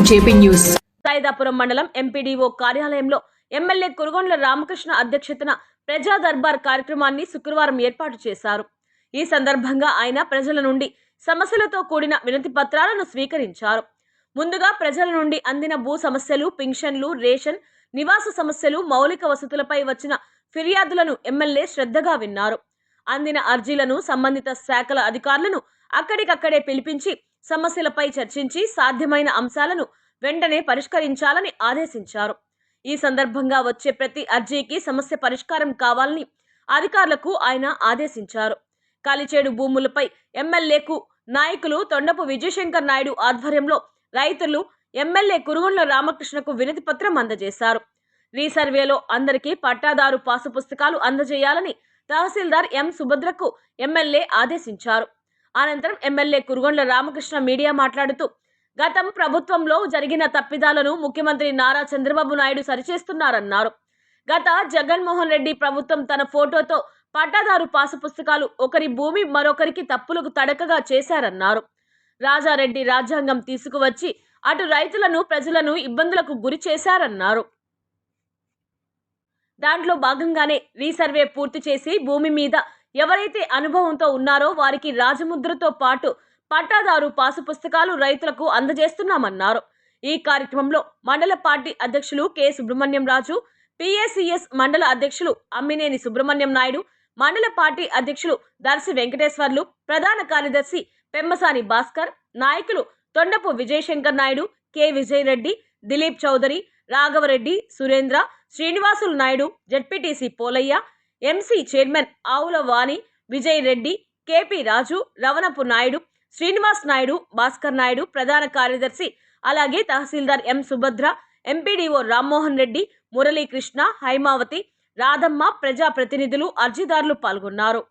JP News. Saidapuram మండలం MPDO కార్యాలయంలో MLA Kurugondla Ramakrishna అధ్యక్షతన ప్రజా దర్బార్ కార్యక్రమాన్ని శుక్రవారం ఏర్పాటు చేశారు. ఈ సందర్భంగా ఆయన ప్రజల నుండి సమస్యలతో కూడిన వినతి పత్రాలను స్వీకరించారు. ముందుగా ప్రజల నుండి అందిన భూ సమస్యలు, పింఛన్లు, రేషన్, నివాస సమస్యలు, మౌలిక వసతులపై వచ్చిన ఫిర్యాదులను ఎమ్మెల్యే శ్రద్ధగా విన్నారు. అందిన అర్జీలను సంబంధిత శాఖల అధికారులను అక్కడికక్కడే పిలిపించి సమస్యలపై చర్చించి సాధ్యమైన అంశాలను వెంటనే పరిష్కరించాలని ఆదేశించారు. ఈ సందర్భంగా వచ్చే ప్రతి అర్జీకి సమస్య పరిష్కారం కావాలని అధికారులకు ఆయన ఆదేశించారు. కాలిచేడు భూములపై ఎమ్మెల్యేకు నాయకులు తొండపు విజయశంకర్ నాయుడు ఆధ్వర్యంలో రైతులు ఎమ్మెల్యే కురుగొండ్ల రామకృష్ణకు వినతి పత్రం అందజేశారు. రీసర్వేలో అందరికీ పట్టాదారు పాసు పుస్తకాలు అందజేయాలని తహసీల్దార్ ఎం సుభద్రకు ఎమ్మెల్యే ఆదేశించారు. అనంతరం ఎమ్మెల్యే కురుగొండ్ల రామకృష్ణ మీడియా మాట్లాడుతూ గతం ప్రభుత్వంలో జరిగిన తప్పిదాలను ముఖ్యమంత్రి నారా చంద్రబాబు నాయుడు సరిచేస్తున్నారన్నారు. గత జగన్మోహన్ రెడ్డి ప్రభుత్వం తన ఫోటోతో పట్టాదారు పాసు పుస్తకాలు ఒకరి భూమి మరొకరికి తప్పులకు తడకగా చేశారన్నారు. రాజారెడ్డి రాజ్యాంగం తీసుకువచ్చి అటు రైతులను ప్రజలను ఇబ్బందులకు గురి చేశారన్నారు. దాంట్లో భాగంగానే రీసర్వే పూర్తి చేసి భూమి మీద ఎవరైతే అనుభవంతో ఉన్నారో వారికి రాజముద్రతో పాటు పట్టాదారు పాసు పుస్తకాలు రైతులకు అందజేస్తున్నామన్నారు. ఈ కార్యక్రమంలో మండల పార్టీ అధ్యక్షులు కె సుబ్రహ్మణ్యం రాజు, పిఏసిఎస్ మండల అధ్యక్షులు అమ్మినేని సుబ్రహ్మణ్యం నాయుడు, మండల పార్టీ అధ్యక్షులు దర్శి వెంకటేశ్వర్లు, ప్రధాన కార్యదర్శి పెమ్మసాని భాస్కర్, నాయకులు Thondapu Vijayashankar Naidu, K Vijay Reddy, Dilip Chowdary, Raghava Reddy, Surendra, Srinivasulu Naidu, ZPTC Polaiah, MC chairman Avula Vani, Vijay Reddy, KP Raju, Ravanapu Naidu, Srinivas Naidu, Bhaskar Naidu, ప్రధాన కార్యదర్శి, అలాగే తహసీల్దార్ ఎం సుభద్ర, ఎంపీడీఓ రామ్మోహన్ రెడ్డి, మురళీకృష్ణ, హైమావతి, రాధమ్మ, ప్రజాప్రతినిధులు, అర్జీదారులు పాల్గొన్నారు.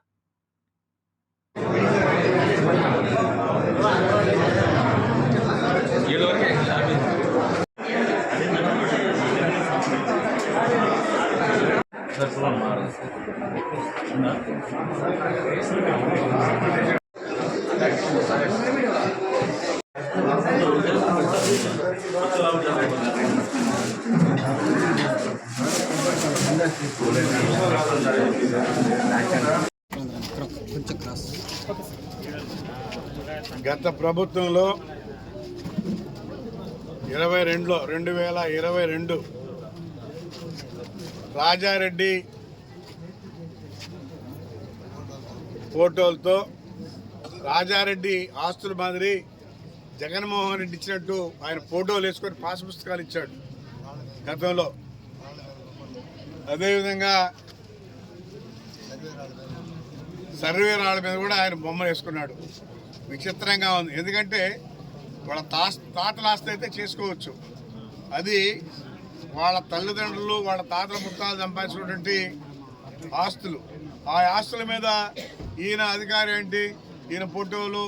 గత ప్రభుత్వంలో 2022 రాజారెడ్డి ఫోటోలతో రాజారెడ్డి ఆస్తుల మాదిరి జగన్మోహన్ రెడ్డి ఇచ్చినట్టు ఆయన ఫోటోలు వేసుకొని పాస్ పుస్తకాలు ఇచ్చాడు గతంలో. అదేవిధంగా సర్వే రాళ్ళ మీద కూడా ఆయన బొమ్మలు వేసుకున్నాడు. విచిత్రంగా ఉంది. ఎందుకంటే వాళ్ళ తాతల ఆస్తి అయితే చేసుకోవచ్చు, అది వాళ్ళ తల్లిదండ్రులు వాళ్ళ తాతల పుత్రాలు సంపాదించినటువంటి ఆస్తులు. ఆ ఆస్తుల మీద ఈయన అధికారం ఏంటి, ఈయన ఫోటోలు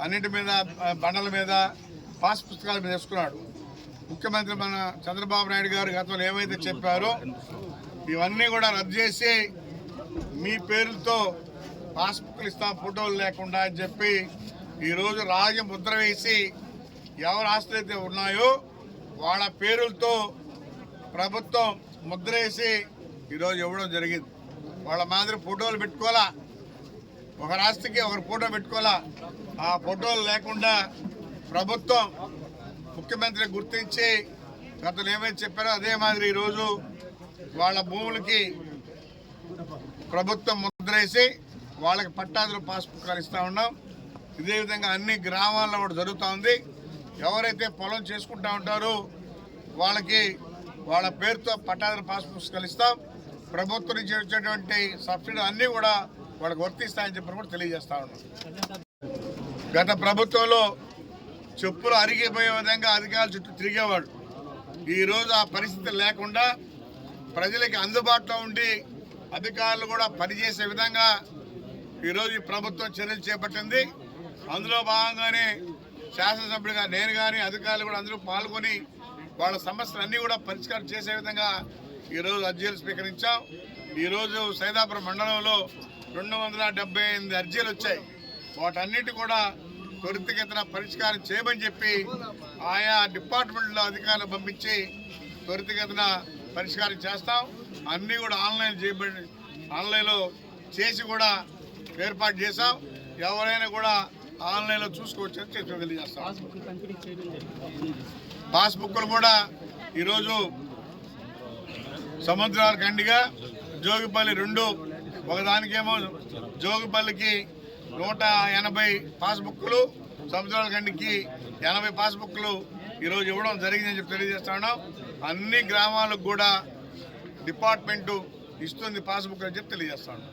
అన్నింటి మీద బండల మీద పాస్ పుస్తకాల మీద వేసుకున్నాడు. ముఖ్యమంత్రి మన చంద్రబాబు నాయుడు గారు గతంలో ఏమైతే చెప్పారో ఇవన్నీ కూడా రద్దు చేసి మీ పేరుతో పాస్బుక్లు ఇస్తాం ఫోటోలు లేకుండా అని చెప్పి ఈరోజు రాజముద్ర వేసి ఎవరు ఆస్తులు అయితే ఉన్నాయో వాళ్ళ పేరులతో ప్రభుత్వం ముద్ర వేసి ఈరోజు ఇవ్వడం జరిగింది. వాళ్ళ మాదిరి ఫోటోలు పెట్టుకోవాలా, ఒకరి ఆస్తికి ఒకరి ఫోటో పెట్టుకోవాలా. ఆ ఫోటోలు లేకుండా ప్రభుత్వం ముఖ్యమంత్రి గుర్తించి గతంలో ఏమైతే చెప్పారో అదే మాదిరి ఈరోజు వాళ్ళ భూములకి ప్రభుత్వం ముద్రేసి వాళ్ళకి పట్టాదారు పాస్ పుస్తకాలు ఇస్తూ ఉన్నాం. ఇదే విధంగా అన్ని గ్రామాల్లో కూడా జరుగుతూ ఉంది. ఎవరైతే పొలం చేసుకుంటూ ఉంటారో వాళ్ళకి వాళ్ళ పేరుతో పట్టాదారు పాస్ పుస్తకాలు ఇస్తాం. ప్రభుత్వం నుంచి వచ్చేటువంటి సబ్సిడీ అన్నీ కూడా వాళ్ళకి వర్తిస్తాయని చెప్పి కూడా తెలియజేస్తా ఉన్నాం. గత ప్రభుత్వంలో చెప్పులు అరిగిపోయే విధంగా అధికారులు చుట్టూ తిరిగేవాడు. ఈరోజు ఆ పరిస్థితి లేకుండా ప్రజలకి అందుబాటులో ఉండి అధికారులు కూడా పనిచేసే విధంగా ఈరోజు ఈ ప్రభుత్వం చర్యలు చేపట్టింది. అందులో భాగంగానే శాసనసభ్యుడిగా నేను కానీ అధికారులు కూడా అందరూ పాల్గొని వాళ్ళ సమస్యలన్నీ కూడా పరిష్కారం చేసే విధంగా ఈరోజు అర్జీలు స్వీకరించాం. ఈరోజు సైదాపురం మండలంలో 278 అర్జీలు వచ్చాయి. వాటన్నిటి కూడా త్వరితగతిన పరిష్కారం చేయమని చెప్పి ఆయా డిపార్ట్మెంట్లో అధికారులు పంపించి త్వరితగతిన పరిష్కారం చేస్తాం. అన్నీ కూడా ఆన్లైన్లో చేసి కూడా ఏర్పాటు చేసాం. ఎవరైనా కూడా ఆన్లైన్లో చూసుకోవచ్చు అని చెప్పి తెలియజేస్తాం. పాస్బుక్లు కూడా ఈరోజు సముద్రాల కండిగా జోగిపల్లి 2 ఒకదానికేమో జోగిపల్లికి 180 పాస్బుక్లు, సముద్రాల కండికి 80 పాస్బుక్లు ఈరోజు ఇవ్వడం జరిగిందని చెప్పి తెలియజేస్తున్నాం. అన్ని గ్రామాలకు కూడా డిపార్ట్మెంటు ఇస్తుంది పాస్బుక్ అని చెప్పి తెలియజేస్తాను.